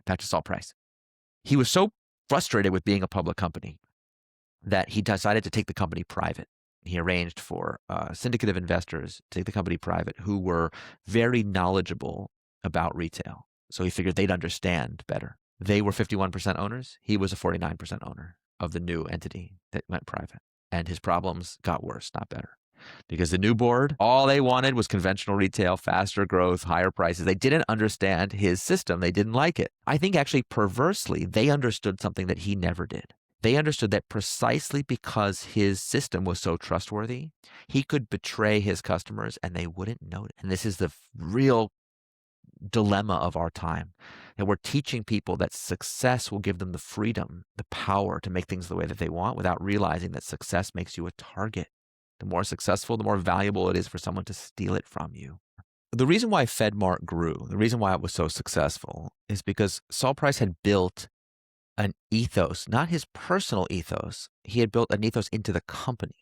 back to Saul Price. He was so frustrated with being a public company that he decided to take the company private. He arranged for a syndicate of investors to take the company private who were very knowledgeable about retail. So he figured they'd understand better. They were 51% owners. He was a 49% owner of the new entity that went private. And his problems got worse, not better. Because the new board, all they wanted was conventional retail, faster growth, higher prices. They didn't understand his system. They didn't like it. I think actually perversely, they understood something that he never did. They understood that precisely because his system was so trustworthy, he could betray his customers and they wouldn't know it. And this is the real dilemma of our time. And we're teaching people that success will give them the freedom, the power to make things the way that they want without realizing that success makes you a target. The more successful, the more valuable it is for someone to steal it from you. The reason why FedMart grew, the reason why it was so successful is because Saul Price had built an ethos, not his personal ethos. He had built an ethos into the company.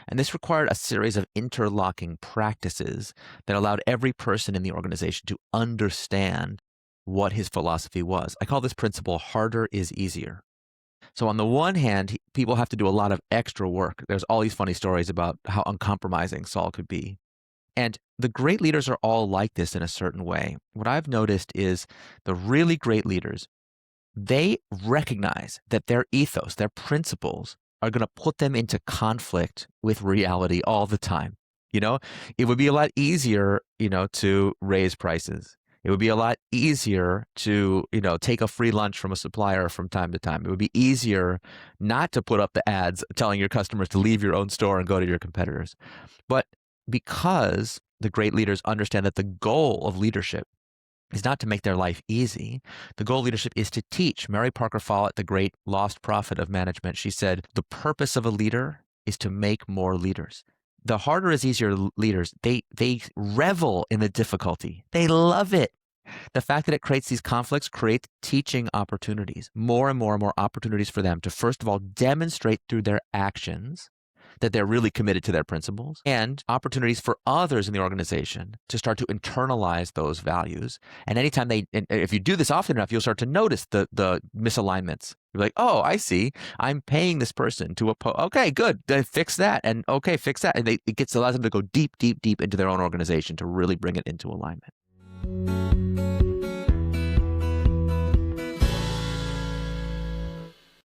And this required a series of interlocking practices that allowed every person in the organization to understand what his philosophy was. I call this principle harder is easier. So on the one hand, people have to do a lot of extra work. There's all these funny stories about how uncompromising Saul could be. And the great leaders are all like this in a certain way. What I've noticed is the really great leaders, they recognize that their ethos, their principles are going to put them into conflict with reality all the time. It would be a lot easier, to raise prices. It would be a lot easier to, take a free lunch from a supplier from time to time. It would be easier not to put up the ads telling your customers to leave your own store and go to your competitors. But because the great leaders understand that the goal of leadership is not to make their life easy. The goal of leadership is to teach. Mary Parker Follett, the great lost prophet of management, she said, the purpose of a leader is to make more leaders. The harder is easier leaders, they revel in the difficulty. They love it. The fact that it creates these conflicts creates teaching opportunities, more and more and more opportunities for them to, first of all, demonstrate through their actions that they're really committed to their principles, and opportunities for others in the organization to start to internalize those values. And anytime if you do this often enough, you'll start to notice the misalignments. You're like, oh, I see. I'm paying this person to okay, good. Fix that. And okay, fix that. And it allows them to go deep, deep, deep into their own organization to really bring it into alignment.